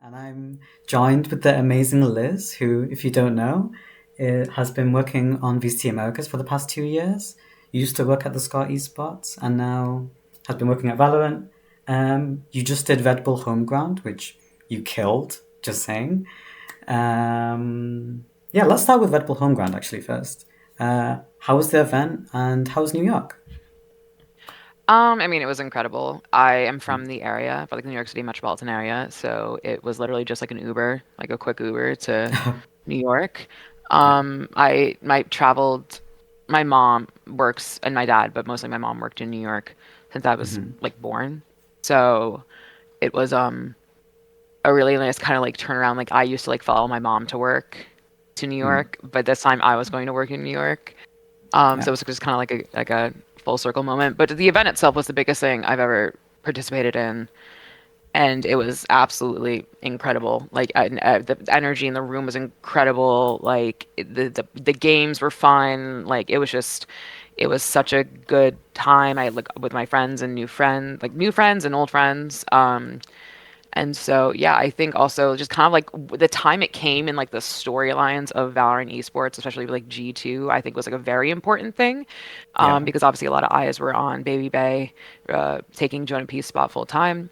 And I'm joined with the amazing Liz, who, if you don't know, has been working on VCT Americas for the past 2 years. Used to work at the Score Esports and now has been working at Valorant. You just did Red Bull Homeground, which you killed, just saying. Yeah, let's start with Red Bull Homeground actually first. How was the event and how was New York? I mean, it was incredible. I am from the area, from like the New York City metropolitan area, so it was literally just like an Uber, like a quick Uber to New York. Yeah. I traveled. My mom works and my dad, but mostly my mom worked in New York since I was Mhm. like born. So it was a really nice kind of like turnaround. Like I used to like follow my mom to work to New Mm. York, but this time I was going to work in New York. So Yeah. it was just kind of like a full circle moment. But the event itself was the biggest thing I've ever participated in, and it was absolutely incredible. Like the energy in the room was incredible. Like the games were fun. Like it was such a good time. I like with my friends and new friends and old friends. And so, yeah, I think also just kind of like the time it came in like the storylines of Valorant esports, especially with like G2, I think was like a very important thing, Yeah. because obviously a lot of eyes were on Baby Bay, taking Jonah P's spot full time.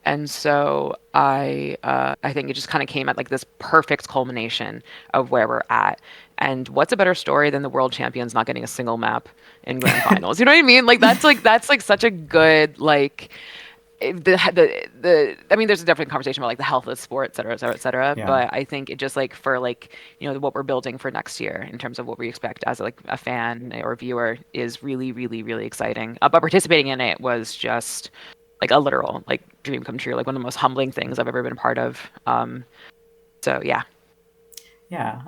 And so I think it just kind of came at like this perfect culmination of where we're at. And what's a better story than the world champions not getting a single map in grand finals? You know what I mean? Like that's like such a good like the I mean there's a different conversation about like the health of the sport, et cetera, et cetera, et cetera. Yeah. But I think it just like for like, what we're building for next year in terms of what we expect as like a fan or viewer is really, really, really exciting. But participating in it was just like a literal like dream come true, like one of the most humbling things I've ever been a part of. So yeah. Yeah.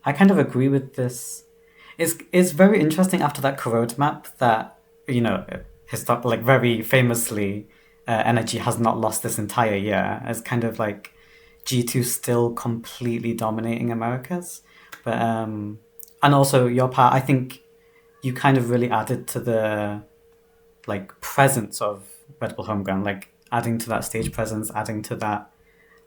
I kind of agree with this. It's very interesting after that corrode map that like very famously, energy has not lost this entire year as kind of like G2 still completely dominating Americas, but and also your part, I think you kind of really added to the like presence of Red Bull Homeground, like adding to that stage presence, adding to that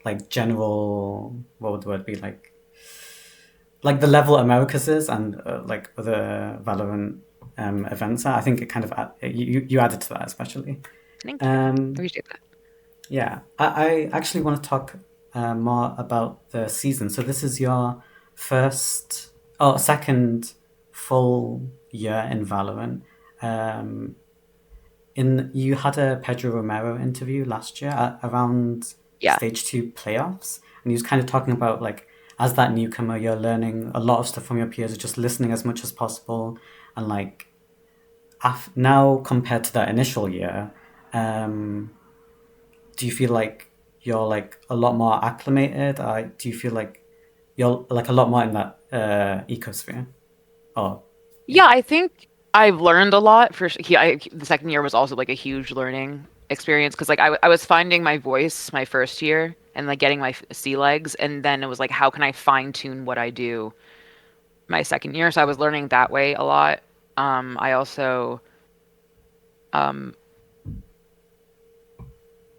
like general, what would the word be, like the level Americas is and like other Valorant events are. I think it kind of you added to that especially. Thank you. I Um, appreciate that. yeah, I actually want to talk more about the season. So this is your first or second full year in Valorant. Um, in you had a Pedro Romero interview last year around Yeah. stage two playoffs, and he was kind of talking about like as that newcomer, you're learning a lot of stuff from your peers, just listening as much as possible, and like now compared to that initial year, um, do you feel like you're like a lot more acclimated? Do you feel like you're like a lot more in that ecosphere? Oh, yeah. Yeah, I think I've learned a lot. The second year was also like a huge learning experience because like I was finding my voice my first year and like getting my sea legs, and then it was like how can I fine tune what I do my second year? So I was learning that way a lot. I also um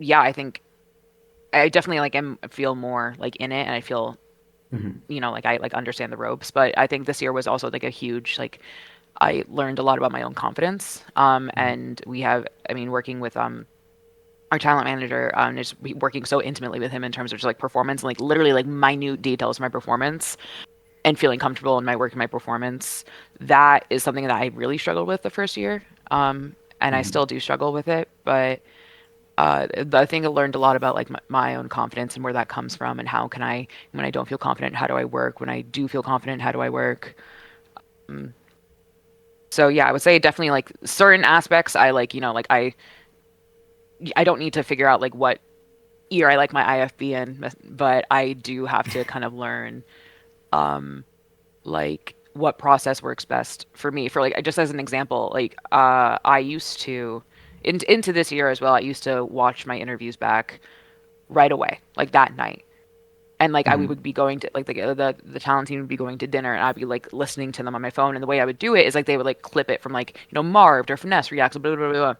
yeah, I think I definitely like am feel more like in it, and I feel Hmm. like I like understand the ropes. But I think this year was also like a huge like I learned a lot about my own confidence. And we have, I mean, working with our talent manager, just working so intimately with him in terms of just like performance and like literally like minute details of my performance and feeling comfortable in my work and my performance. That is something that I really struggled with the first year. And I Hmm. still do struggle with it, but I think I learned a lot about like my own confidence and where that comes from and how can I, when I don't feel confident, how do I work? When I do feel confident, how do I work? Um, so yeah, I would say definitely like certain aspects I like, like I don't need to figure out like what year I like my IFB in, but I do have to kind of learn um like what process works best for me. For like just as an example, like I used to into this year as well, I used to watch my interviews back right away, like that night. And like we Hmm. would be going to like the talent team would be going to dinner, and I'd be like listening to them on my phone. And the way I would do it is like they would like clip it from like Marved or Finesse reacts, blah blah blah blah.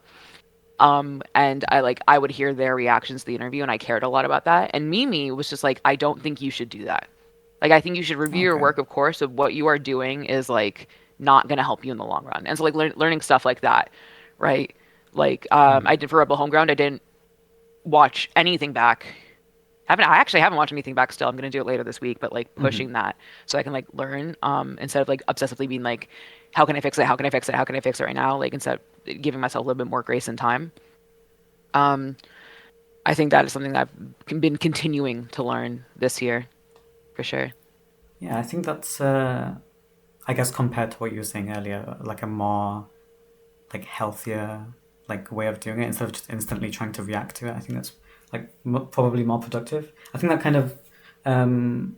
And I would hear their reactions to the interview, and I cared a lot about that. And Mimi was just like, I don't think you should do that. Like, I think you should review your Okay. work, of course, of what you are doing is like not gonna help you in the long run. And so like learning stuff like that, right? Like I Mm. did for Rebel Homeground, I didn't watch anything back. I actually haven't watched anything back still. I'm gonna do it later this week, but like Hmm. pushing that so I can like learn instead of like obsessively being like, how can I fix it? How can I fix it? How can I fix it right now? Like instead of giving myself a little bit more grace and time. Um, I think that is something that I've been continuing to learn this year for sure. Yeah, I think that's, I guess compared to what you were saying earlier, like a more like healthier like way of doing it instead of just instantly trying to react to it. I think that's like probably more productive. I think that kind of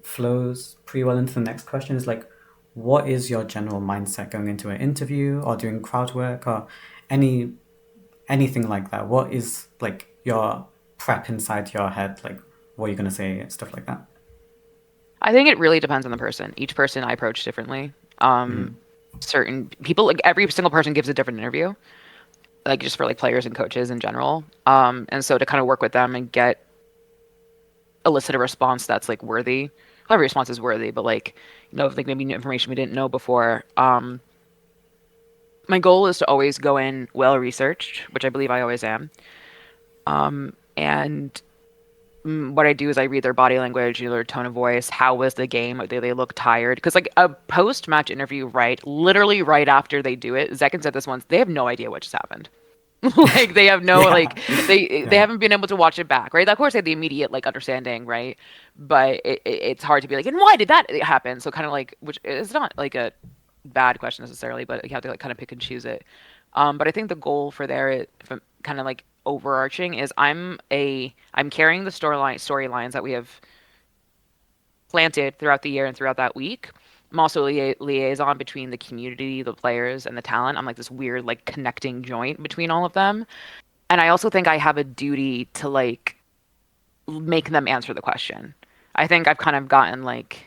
flows pretty well into the next question. Is like, what is your general mindset going into an interview or doing crowd work or any anything like that? What is like your prep inside your head? Like, what are you gonna say? Stuff like that. I think it really depends on the person. Each person I approach differently. Um, Mm-hmm. Certain people, like every single person gives a different interview, like just for like players and coaches in general. And so to kind of work with them and get elicit a response that's like worthy. Well, every response is worthy, but like like maybe new information we didn't know before. My goal is to always go in well researched, which I believe I always am. And what I do is I read their body language, their tone of voice. How was the game? Do they look tired? Because like a post match interview, right? Literally right after they do it, Zekin said this once. They have no idea what just happened. Like they have no Yeah. like they Yeah. haven't been able to watch it back, right? Of course, they have the immediate like understanding, right? But it's hard to be like, and why did that happen? So kind of like, which is not like a bad question necessarily, but you have to like kind of pick and choose it. But I think the goal for there, from kind of like overarching, is I'm carrying the storylines that we have planted throughout the year and throughout that week. I'm also liaison between the community, the players, and the talent. I'm like this weird like connecting joint between all of them. And I also think I have a duty to like make them answer the question. I think I've kind of gotten like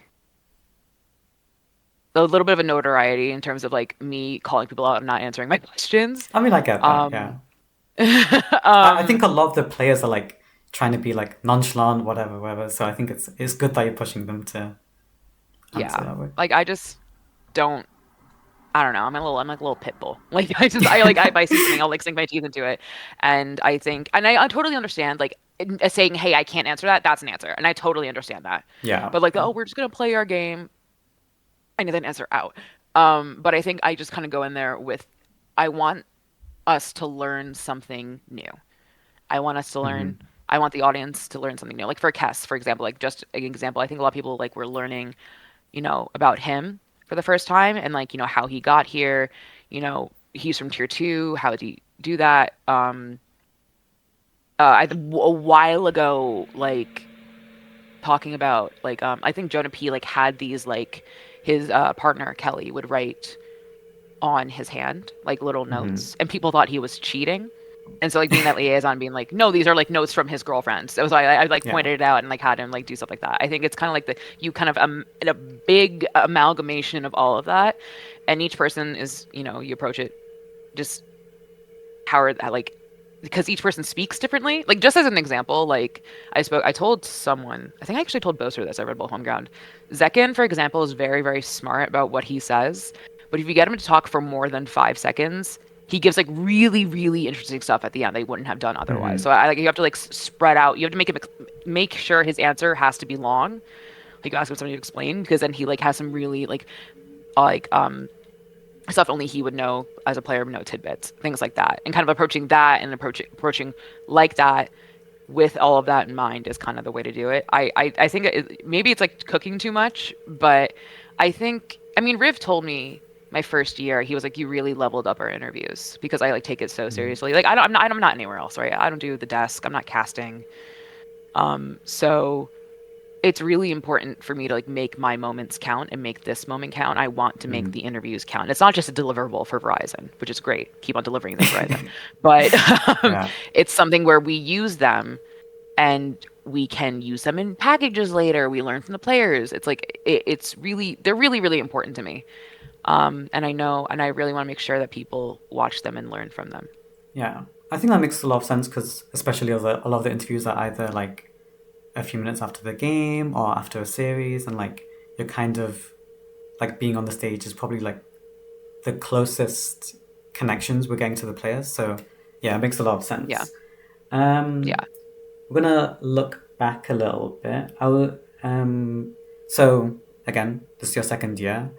a little bit of a notoriety in terms of like me calling people out and not answering my questions. I mean, I get that. Um, Yeah. I think um, a lot of the players are like trying to be like nonchalant, whatever, whatever. So I think it's good that you're pushing them to answer yeah, that way. like I just don't. I don't know. I'm like a little pit bull. Like I just I like if I see something, I'll like sink my teeth into it. And I think, and I totally understand like saying, "Hey, I can't answer that." That's an answer, and I totally understand that. Yeah, But like, yeah. oh, we're just gonna play our game. I know that answer out. But I think I just kind of go in there with, I want us to learn something new. I want us to learn. Hmm. I want the audience to learn something new. Like for Kess, for example, like just an example, I think a lot of people like were learning, about him for the first time and like, how he got here. He's from tier two. How did he do that? A while ago, like talking about like, I think Jonah P like had these like his partner Kelly would write on his hand, like little Hmm. notes, and people thought he was cheating. And so like being that liaison, being like, no, these are like notes from his girlfriend. So I like Yeah. pointed it out and like had him like do stuff like that. I think it's kind of like the you kind of in a big amalgamation of all of that, and each person is you approach it just how like because each person speaks differently. Like just as an example, like I told someone, I think I actually told Boser this at Red Bull Homeground. Zekin, for example, is very, very smart about what he says. But if you get him to talk for more than 5 seconds, he gives like really, really interesting stuff at the end they wouldn't have done otherwise. Hmm. So I like you have to like spread out. You have to make sure his answer has to be long. Like you ask him something to explain because then he like has some really like stuff only he would know as a player, would know tidbits, things like that, and kind of approaching that and approaching like that with all of that in mind is kind of the way to do it. I think maybe it's like cooking too much, but I mean, Riv told me my first year he was like, you really leveled up our interviews because I like take it so Hmm. seriously. Like I'm not anywhere else, right? I don't do the desk. I'm not casting. So it's really important for me to like make my moments count and make this moment count. I want to make the Hmm. interviews count. It's not just a deliverable for Verizon, which is great. Keep on delivering them, Verizon. But Yeah. it's something where we use them and we can use them in packages later. We learn from the players. It's like it's really they're really really important to me. And I know and I really want to make sure that people watch them and learn from them. Yeah. I think that makes a lot of sense because especially a lot of the interviews are either like a few minutes after the game or after a series, and like you're kind of like being on the stage is probably like the closest connections we're getting to the players. So yeah, it makes a lot of Yeah, sense. Um, yeah, we're gonna look back a little bit. So again, this is your second year,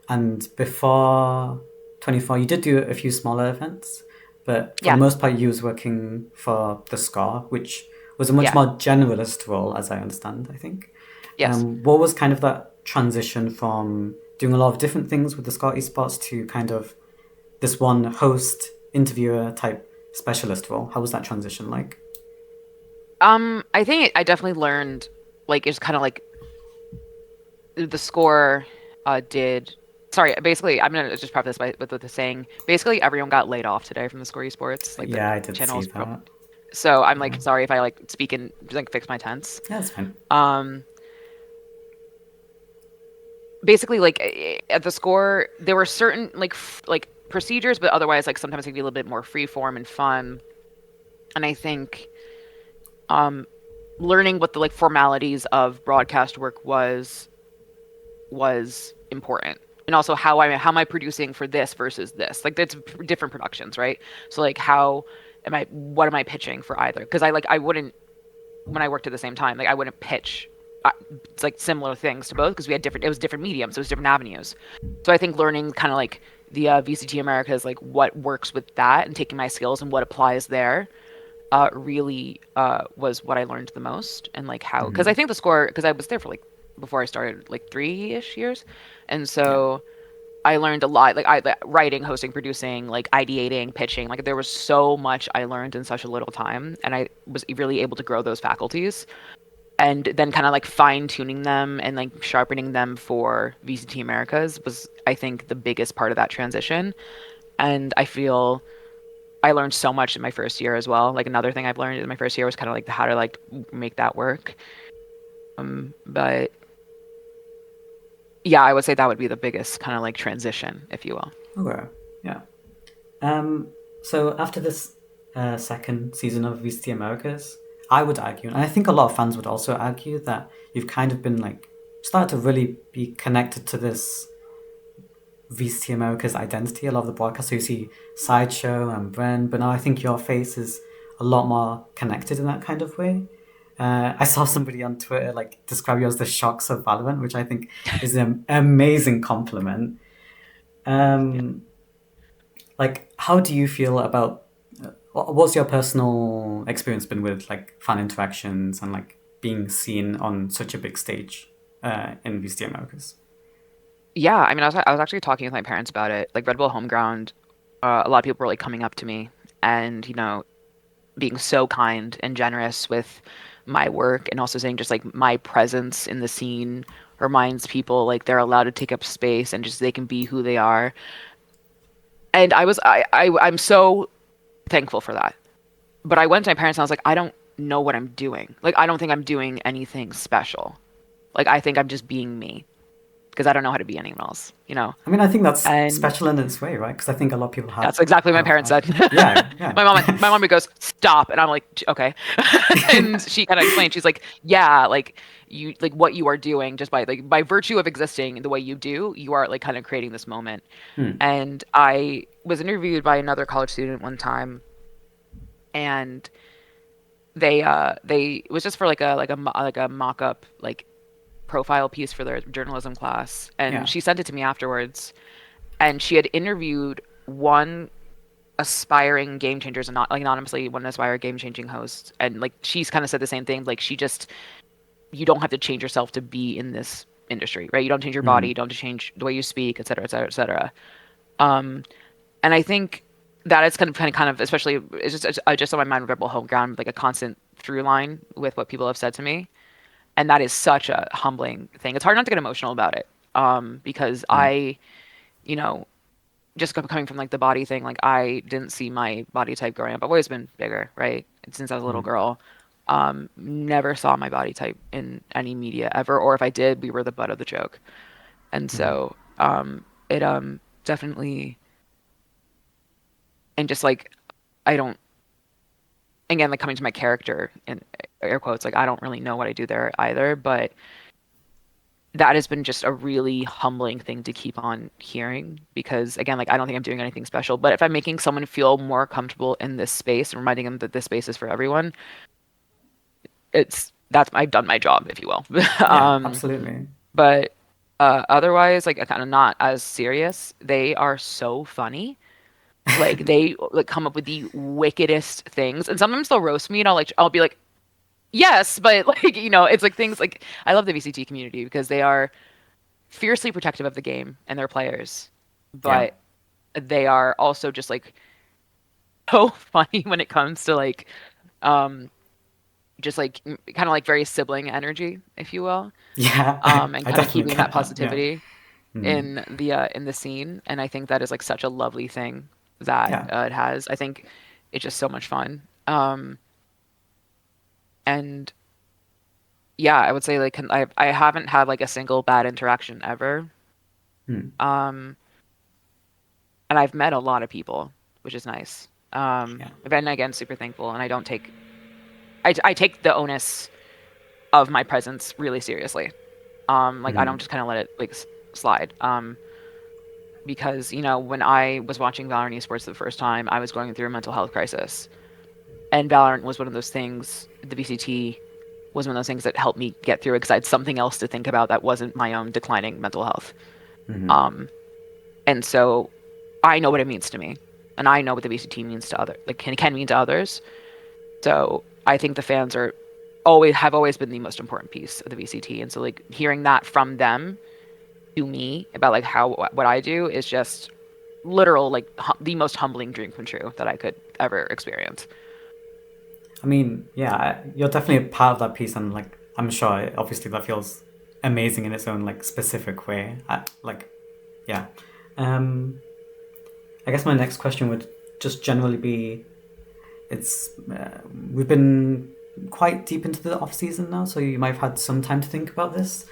and before 24, you did do a few smaller events, but for the yeah, most part, you was working for the Score, which was a much yeah. more generalist role, as I understand. I think. Yes. What was kind of that transition from doing a lot of different things with the Score Esports to kind of this one host, interviewer type specialist role? How was that transition like? I think I definitely learned like it's kind of like the score did. Sorry, basically, I'm gonna just preface this with the saying. Basically, everyone got laid off today from the Score Esports. Like the Yeah, I did channel see was that. so I'm Yeah, like sorry if I like speak and like fix my tense. yeah, that's fine. Um, basically, like at the score, there were certain like procedures, but otherwise, like sometimes it could be a little bit more free form and fun. And I think um, learning what the like formalities of broadcast work was important. And also how am I producing for this versus this? Like that's different productions, right? So like how am I what am I pitching for either? Because I wouldn't when I worked at the same time, like I wouldn't pitch it's like similar things to both because we had different it was different mediums, it was different avenues. So I think learning kind of like the VCT Americas, like what works with that and taking my skills and what applies there really was what I learned the most. And like how because I think the score because I was there for like before I started like 3-ish years, and Yeah. so I learned a lot. Like writing, hosting, producing, like ideating, pitching. Like there was so much I learned in such a little time, and I was really able to grow those faculties. And then kind of like fine tuning them and like sharpening them for VCT Americas was, I think, the biggest part of that transition. And I feel I learned so much in my first year as well. Like another thing I've learned in my first year was kind of like how to like make that work. But yeah, I would say that would be the biggest kind of like transition, if you will. Okay. Yeah. Um, so after this second season of VCT Americas, I would argue, and I think a lot of fans would also argue that you've kind of been like started to really be connected to this VCT America's identity. A lot of the broadcasts, so you see Sideshow and Bren, but now I think your face is a lot more connected in that kind of way. I saw somebody on Twitter like describe you as the shocks of Valorant, which I think is an amazing compliment. Yeah. Um, like, how do you feel about what's your personal experience been with like fan interactions and like being seen on such a big stage in VCT Americas? Yeah, I mean, I was actually talking with my parents about it. Like Red Bull Homeground, a lot of people were like coming up to me and, being so kind and generous with my work and also saying just like my presence in the scene reminds people like they're allowed to take up space and just they can be who they are. And I'm so thankful for that. But I went to my parents and I was like, I don't know what I'm doing. Like I don't think I'm doing anything special. Like I think I'm just being me because I don't know how to be anyone else, you know? I mean, I think that's And special in its way, right? Because I think a lot of people that's exactly what my parents have said. yeah, yeah. My mom goes, "Stop," and I'm like, "Okay," and she kind of explained. She's like, "Yeah, like you, like what you are doing, just by virtue of existing the way you do, you are like kind of creating this moment." Hmm. And I was interviewed by another college student one time, and they it was just for like a mock up like profile piece for their journalism class, and Yeah. she sent it to me afterwards, and she had interviewed one aspiring game changers and not like anonymously one aspiring game changing host, and like she's kind of said the same thing, like she just you don't have to change yourself to be in this industry, right? You don't change your body, you Hmm. don't have to change the way you speak, et cetera, et cetera, et cetera. um and I think that is kind of especially it's just on my mind with Rebel Home Ground, like a constant through line with what people have said to me, and that is such a humbling thing. It's hard not to get emotional about it, because Hmm. I you know just coming from like the body thing, like I didn't see my body type growing up. I've always been bigger, right? Since I was a little Hmm. girl. Never saw my body type in any media ever, or if I did, we were the butt of the joke. And Hmm. so, it definitely, and just like I don't. again, like coming to my character in air quotes, like I don't really know what I do there either, but that has been just a really humbling thing to keep on hearing because again, like I don't think I'm doing anything special, but if I'm making someone feel more comfortable in this space and reminding them that this space is for everyone, it's that's I've done my job, if you will. Yeah, um, absolutely. but otherwise, like kind of not as serious. They are so funny. Like they like come up with the wickedest things, and sometimes they'll roast me, and I'll be like, yes, but like it's like things like I love the VCT community because they are fiercely protective of the game and their players, Yeah. but they are also just like so funny when it comes to like um just like kind of like very sibling energy, if you will, Yeah, and I kind of definitely keeping that get that. Yeah. positivity Mm. in the scene, and I think that is like such a lovely thing that Yeah. it has. I think it's just so much fun. And yeah, I would say like I haven't had like a single bad interaction ever. Mm. Um, and I've met a lot of people, which is nice. Yeah. But then again, super thankful, and I take the onus of my presence really seriously. Like I don't Mm. just kind of let it like slide. Because when I was watching Valorant Esports the first time, I was going through a mental health crisis, and Valorant was one of those things. The VCT was one of those things that helped me get through it because I had something else to think about that wasn't my own declining mental health. Mm-hmm. Um, and so I know what it means to me, and I know what the VCT means to other like can mean to others. So I think the fans are always have always been the most important piece of the VCT, and so like hearing that from them to me about like how what I do is just literal like the most humbling dream come true that I could ever experience. I mean, yeah, you're definitely a part of that piece, and like, I'm sure, obviously, that feels amazing in its own like specific way. Like, yeah. Um, I guess my next question would just generally be, it's we've been quite deep into the off season now, so you might have had some time to think about this.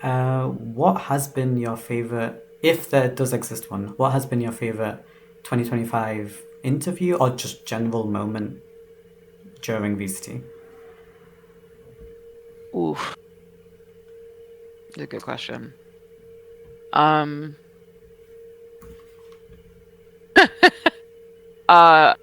What has been your favorite, if there does exist one? What has been your favorite 2025 interview or just general moment during VCT? Oof, that's a good question. Um, uh,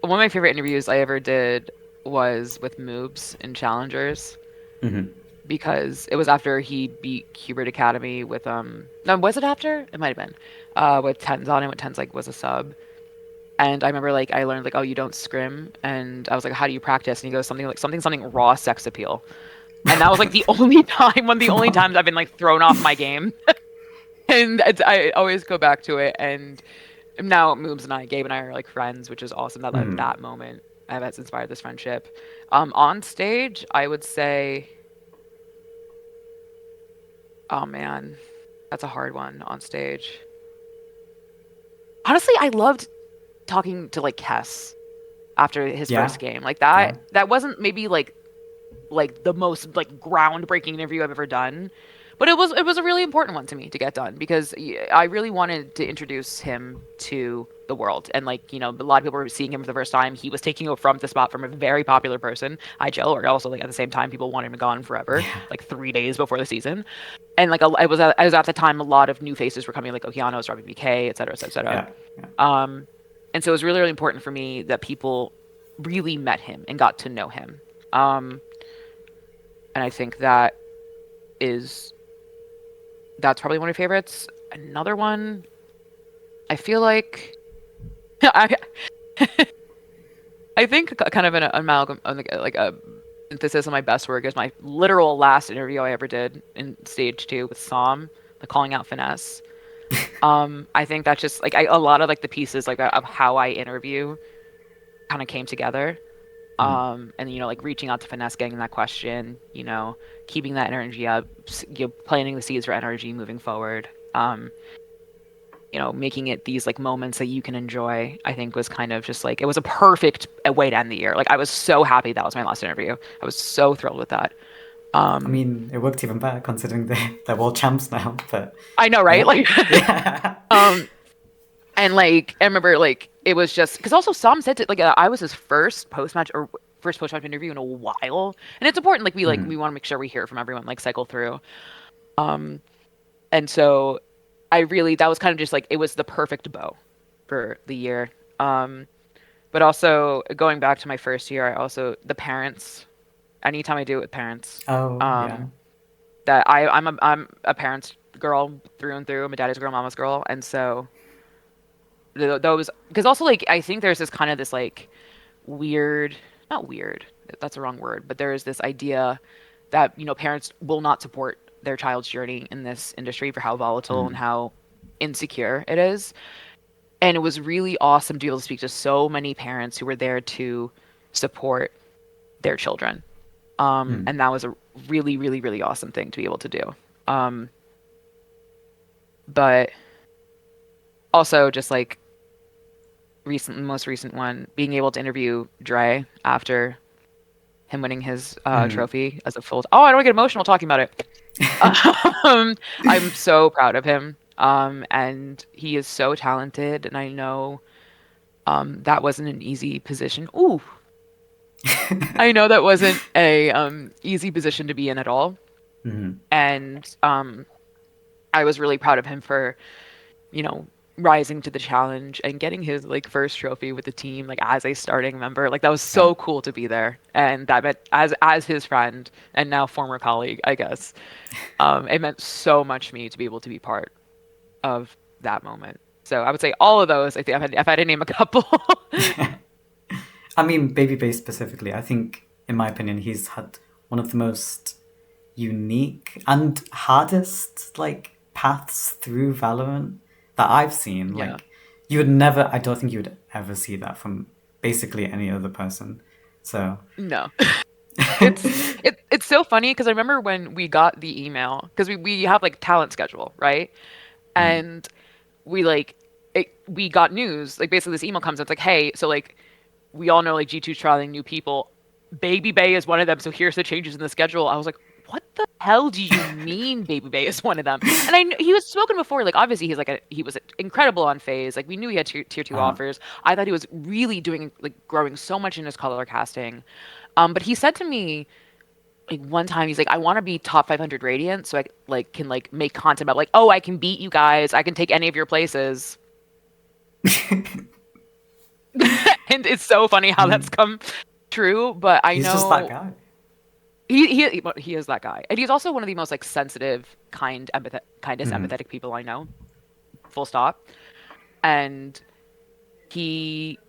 one of my favorite interviews I ever did was with Moobs in Challengers Mm-hmm. because it was after he beat Hubert Academy with no, was it after? It might have been with Tens on it when Tens like was a sub. And I remember like I learned like, oh, you don't scrim, and I was like, how do you practice? And he goes something like something raw sex appeal. And that was like the only time, one of the only times I've been like thrown off my game. And I always go back to it. And now Moobs and I, Gabe and I are like friends, which is awesome. That like Mm. that moment has inspired this friendship. On stage, I would say, oh man, that's a hard one on stage. Honestly, I loved talking to like Kess after his Yeah, first game. Like yeah. that wasn't maybe like the most like groundbreaking interview I've ever done. But it was a really important one to me to get done because I really wanted to introduce him to the world. And like, a lot of people were seeing him for the first time. He was taking over from the spot from a very popular person, IGL, or also like at the same time people wanted him gone forever, Yeah, like 3 days before the season. And like I was at the time a lot of new faces were coming like Okeanos, Robbie BK, et cetera, et cetera, et cetera. yeah, yeah. Um, and so it was really, really important for me that people really met him and got to know him. Um, and I think is that's probably one of my favorites. Another one, I feel like I I think kind of an amalgam like a synthesis of my best work is my literal last interview I ever did in stage two with Som, the calling out finesse. I think that's just like a lot of like the pieces like of how I interview kind of came together. Mm. And like reaching out to finesse, getting that question, keeping that energy up, planting the seeds for energy moving forward. Making it these like moments that you can enjoy, I think was kind of just like it was a perfect way to end the year. Like I was so happy that was my last interview. I was so thrilled with that. I Um, mean, it worked even better considering they're world champs now. But I know, right? yeah, Like, yeah, um, And like I remember like it was just because also Sam said to, like I was his first post match interview in a while, and it's important we want to make sure we hear from everyone like cycle through. Um, and so I really that was kind of just like it was the perfect bow for the year. Um, but also going back to my first year, I also the parents. Anytime I do it with parents, Oh, yeah. that I'm a parent's girl through and through. I'm a daddy's girl, mama's girl, and so those because also like I think there's this kind of this like weird, not weird, that's the wrong word, but there is this idea that parents will not support their child's journey in this industry for how volatile and Mm, how insecure it is. And it was really awesome to be able to speak to so many parents who were there to support their children. mm, And that was a really, really, really awesome thing to be able to do. Um, but also just like most recent one, being able to interview Dre after him winning his mm. trophy as a full. Oh, I don't get emotional talking about it. Um, I'm so proud of him. And he is so talented, and I know that wasn't an easy position. Ooh, I know that wasn't a easy position to be in at all. Mm, And I was really proud of him for you know, rising to the challenge and getting his like first trophy with the team like as a starting member. Like that was yeah. so cool to be there. And that meant as his friend and now former colleague, I guess. It meant so much to me to be able to be part of that moment. So I would say all of those. I think if I had to name a couple. I mean, Babyface specifically, I think, in my opinion, he's had one of the most unique and hardest, like, paths through Valorant that I've seen. Yeah. Like, you would never, I don't think you would ever see that from basically any other person. So, No. It's so funny because I remember when we got the email because we have like talent schedule, right? mm, And we got news like basically this email comes and it's like, hey, so like we all know like G2's trialing new people. Baby Bay is one of them, so here's the changes in the schedule. I was like, what the hell do you mean Baby Bay is one of them? And he was spoken before, like obviously he was incredible on phase. Like we knew he had tier two uh, offers. I thought he was really doing like growing so much in his color casting. But he said to me like one time he's like, I want to be top 500 Radiant so I like can like make content about like, oh, I can beat you guys. I can take any of your places. And it's so funny how that's come true, but I he's just that know guy. he is that guy, and he's also one of the most like sensitive, kindest, Mm, empathetic people I know. Full stop. And he,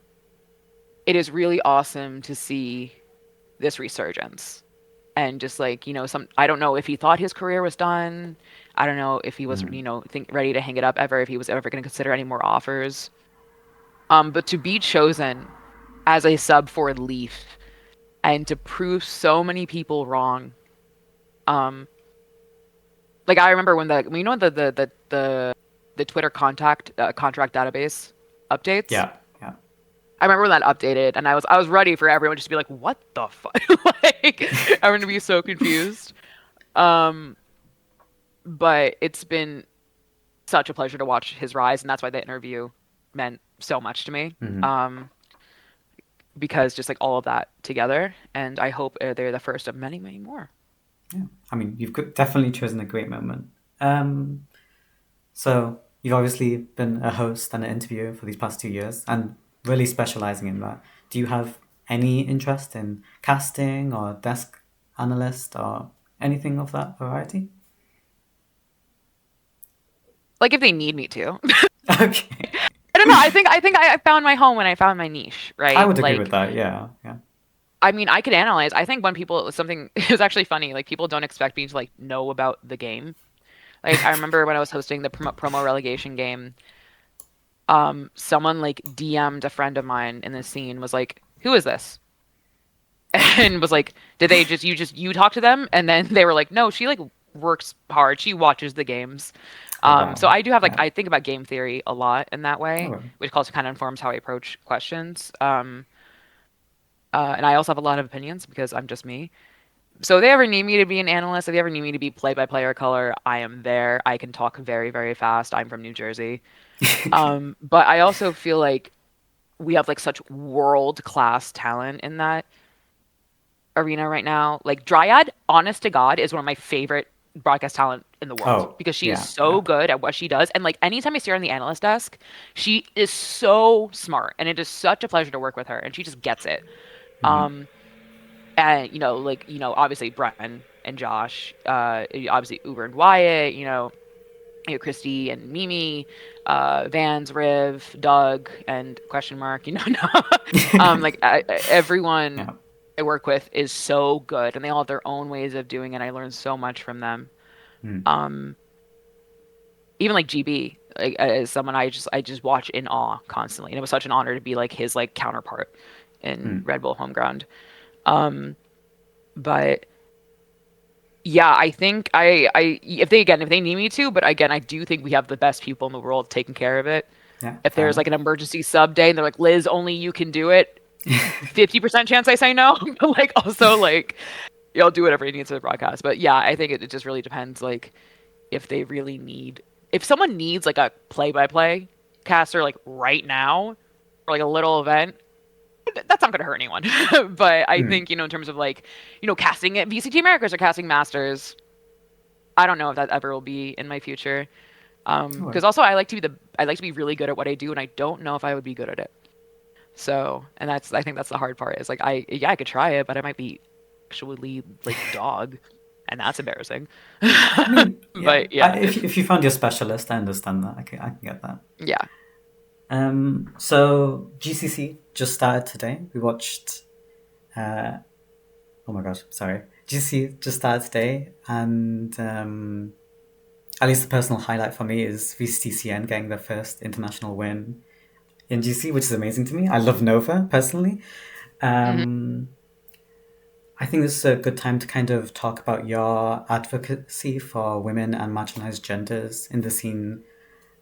it is really awesome to see this resurgence, and just like some. I don't know if he thought his career was done. I don't know if he was mm, ready to hang it up ever. If he was ever going to consider any more offers. But to be chosen as a sub for Leaf and to prove so many people wrong. Um, like I remember when the Twitter contract database updates. yeah, yeah. I remember when that updated, and I was ready for everyone just to be like, "What the fuck?" Like everyone to be so confused. Um, but it's been such a pleasure to watch his rise, and that's why that interview meant so much to me. Mm, Um, because just like all of that together, and I hope they're the first of many, many more. yeah. I mean, definitely chosen a great moment. Um, So you've obviously been a host and an interviewer for these past 2 years and really specializing in that. Do you have any interest in casting or desk analyst or anything of that variety? Like if they need me to. Okay. I don't know. I think I found my home when I found my niche, I right? would agree with Like that. Yeah. Yeah. I mean, I could analyze. I think when people something it was actually funny. Like people don't expect me to like know about the game. Like I remember when I was hosting the promo relegation game, someone like DM'd a friend of mine in the scene was like, "Who is this?" And was like, "Did they just you talk to them?" And then they were like, "No, she like works hard. She watches the games." Oh, So wow. I do have like Yeah. I think about game theory a lot in that way, Oh, which also kind of informs how I approach questions. And I also have a lot of opinions because I'm just me. So if they ever need me to be an analyst, if they ever need me to be play-by-play or color, I am there. I can talk very, very fast. I'm from New Jersey. But I also feel like we have like such world-class talent in that arena right now. Like Dryad, honest to God, is one of my favorite broadcast talent in the world Oh, because she is yeah, so yeah. good at what she does. And like anytime I see her on the analyst desk, she is so smart and it is such a pleasure to work with her and she just gets it. Mm-hmm. Um, and obviously Bren and Josh, obviously Uber and Wyatt, Christy and Mimi, Vans, Riv, Doug, and question mark, no. Like everyone Yeah. I work with is so good, and they all have their own ways of doing it. I learn so much from them. Mm, Um, Even like GB, like as someone I just watch in awe constantly, and it was such an honor to be like his like counterpart in mm, Red Bull Homeground. Um, but yeah, I think if they need me to, but again, I do think we have the best people in the world taking care of it. yeah, If fair there's enough. like an emergency sub day and they're like, Liz, only you can do it, 50% chance I say no. But like also like y'all do whatever you need to broadcast. But yeah, I think it just really depends like if they really need if someone needs like a play by play caster like right now or like a little event, that's not going to hurt anyone. But I Mm, think, in terms of like, casting at VCT Americas or casting Masters, I don't know if that ever will be in my future. all right. Because also I like to be really good at what I do, and I don't know if I would be good at it. So, and I think that's the hard part is like yeah, I could try it, but I might be actually like dog, and that's embarrassing. I mean, yeah. But yeah, If you found your specialist, I understand that. I can get that. yeah. So GCC just started today. We watched. Uh, oh my gosh, sorry. GCC just started today, and at least the personal highlight for me is VCTCN getting their first international win in GC, which is amazing to me. I love Nova personally. Mhm. Um, I think this is a good time to kind of talk about your advocacy for women and marginalized genders in the scene.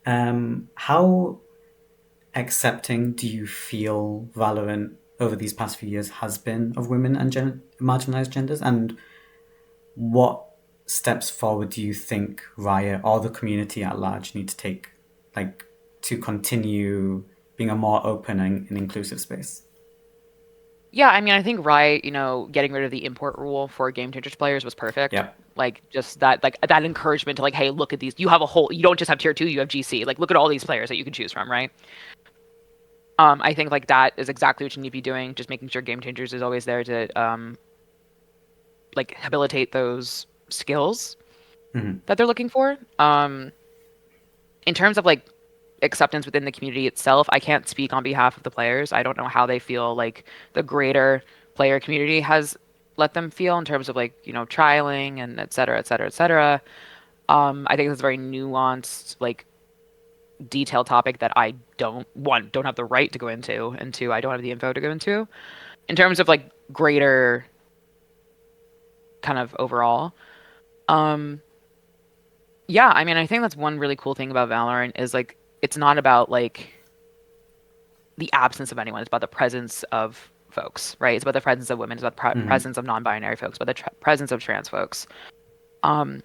How accepting do you feel Valorant over these past few years has been of women and marginalized genders? And what steps forward do you think Riot or the community at large need to take, like, to continue being a more open and inclusive space? Yeah, I mean, I think Riot, getting rid of the import rule for Game Changers players was perfect. Yeah. Like just like that encouragement to like, hey, look at these. You don't just have tier two, you have GC. Like look at all these players that you can choose from, right? I think like that is exactly what you need to be doing. Just making sure Game Changers is always there to like habilitate those skills Hmm. that they're looking for. In terms of like acceptance within the community itself, I can't speak on behalf of the players. I don't know how they feel like the greater player community has let them feel in terms of like, trialing and et cetera, et cetera, et cetera. I think it's a very nuanced, like detailed topic that I don't have the right to go into, and two, I don't have the info to go into. In terms of like greater kind of overall, um, yeah, I mean, I think that's one really cool thing about Valorant is like it's not about like the absence of anyone. It's about the presence of folks, right? It's about the presence of women. It's about the Hmm. presence of non-binary folks, about the presence of trans folks, um,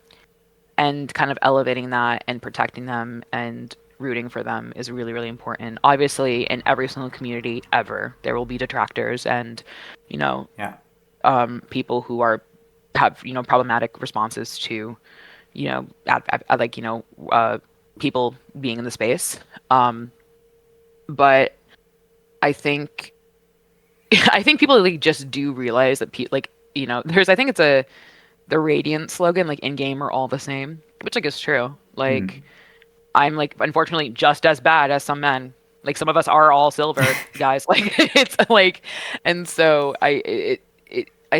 and kind of elevating that and protecting them and rooting for them is really, really important. Obviously, in every single community ever, there will be detractors and, you know, Yeah. people who have problematic responses to, like people being in the space. Um, but I think I think people like just do realize that like there's I think it's the Radiant slogan like in game are all the same, which like is true. Like Mm. I'm like unfortunately just as bad as some men. Like some of us are all silver guys. Like it's like, and so I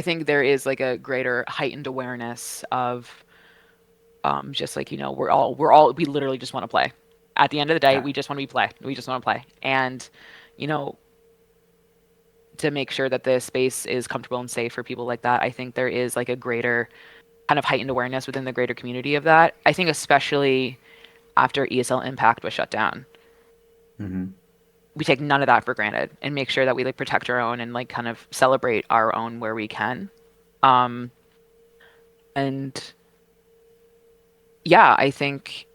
think there is like a greater heightened awareness of just like we literally just want to play. At the end of the day, Yeah. we just want to be play. We just want to play, and you know to make sure that the space is comfortable and safe for people like that. I think there is like a greater kind of heightened awareness within the greater community of that. I think especially after ESL Impact was shut down, Hmm. we take none of that for granted and make sure that we like protect our own and like kind of celebrate our own where we can. Um, And yeah, I think,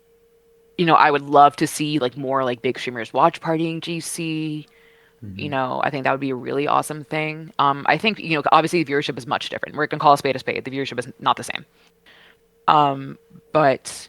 I would love to see like more like big streamers watch partying GC. I think that would be a really awesome thing. I think, obviously the viewership is much different. We're gonna call a spade a spade. The viewership is not the same. But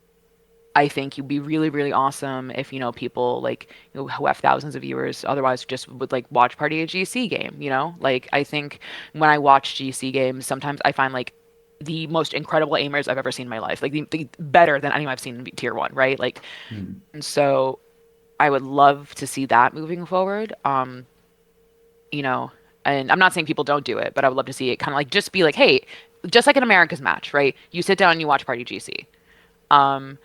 I think it'd be really, really awesome if, people like, who have thousands of viewers otherwise just would like watch party a GC game. Like I think when I watch GC games, sometimes I find like the most incredible aimers I've ever seen in my life, like the better than anyone I've seen in tier one, right? Like, Mm. and so I would love to see that moving forward. You know, and I'm not saying people don't do it, but I would love to see it kind of like just be like, hey, just like an America's match, right? You sit down and you watch Party GC. Um,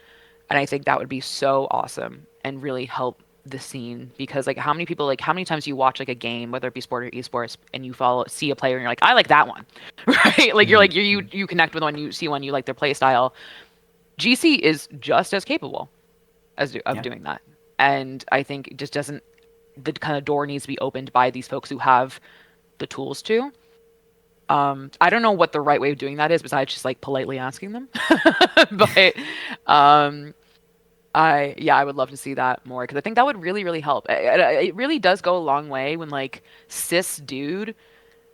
and I think that would be so awesome and really help the scene because like how many times you watch like a game, whether it be sport or esports, and you see a player and you're like, I like that one, right? Like you're Mm. like you connect with one, you see one, you like their play style. GC is just as capable of Yeah. doing that, and I think it just doesn't. The kind of door needs to be opened by these folks who have the tools to. I don't know what the right way of doing that is besides just like politely asking them. But um, I would love to see that more because I think that would really, really help. It really does go a long way when like cis dude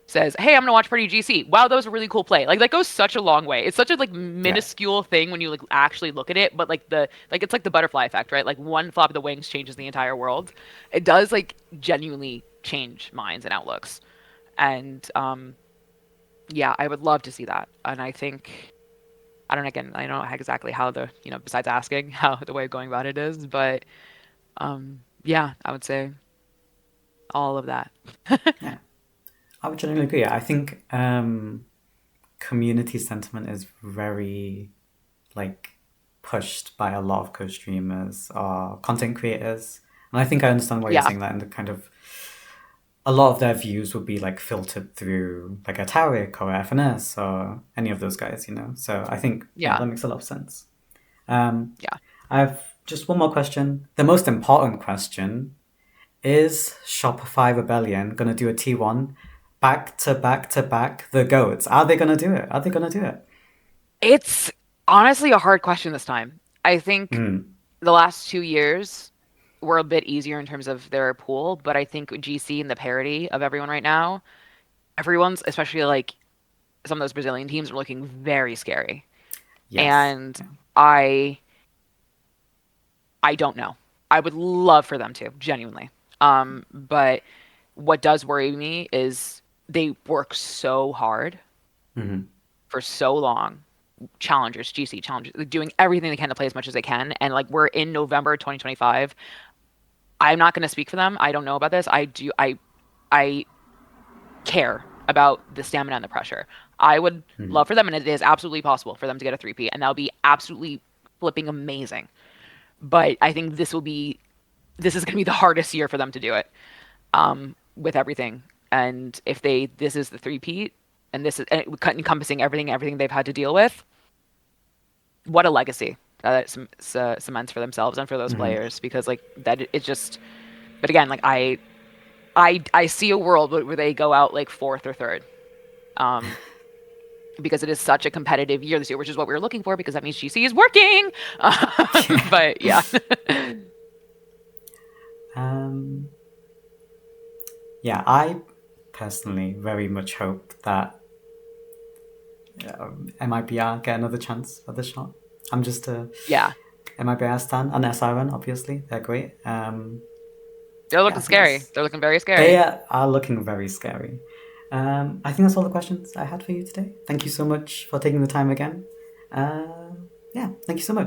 says, "Hey, I'm gonna watch Party GC." Wow, that was a really cool play. Like that goes such a long way. It's such a like Yeah. minuscule thing when you like actually look at it, but it's like the butterfly effect, right? Like one flap of the wings changes the entire world. It does like genuinely change minds and outlooks. And yeah, I would love to see that. And I think I don't know, again, I don't know exactly how besides asking how the way of going about it is, but yeah, I would say all of that. Yeah. I would generally agree. I think community sentiment is very like pushed by a lot of co-streamers or content creators. And I think I understand why you're Yeah, saying that, and the kind of a lot of their views would be like filtered through like a Tariq or FNS or any of those guys. So I think, yeah, yeah, that makes a lot of sense. Um, yeah. I have just one more question. The most important question is Shopify Rebellion going to do a T1 back to back to back the GOATs? Are they going to do it? Are they going to do it? It's honestly a hard question this time. I think Mm, the last 2 years were a bit easier in terms of their pool, but I think GC and the parity of everyone right now, everyone's, especially like some of those Brazilian teams, are looking very scary. yes. And Yeah. I I don't know. I would love for them to, genuinely. But what does worry me is they work so hard Hmm. for so long. Challengers, GC challengers, like, doing everything they can to play as much as they can. And like we're in November 2025. I'm not going to speak for them. I don't know about this. I care about the stamina and the pressure. I would Hmm. love for them, and it is absolutely possible for them to get a 3P, and that would be absolutely flipping amazing. But I think this is going to be the hardest year for them to do it with everything. And if this is the 3P, and this is encompassing everything they've had to deal with, what a legacy that cements for themselves and for those Hmm. players. Because like that, it's just. But again, like I see a world where they go out like fourth or third. Um, because it is such a competitive year this year, which is what we were looking for because that means GC is working. Yeah. But yeah, Um, yeah, I personally very much hope that MIBR get another chance at the shot. I'm just a yeah, MIBR stan and SRN, obviously. They're great. they're Yeah, I looking think scary. that's They're looking very they scary. are looking very scary. I think that's all the questions I had for you today. Thank you so much for taking the time again. Yeah, thank you so much.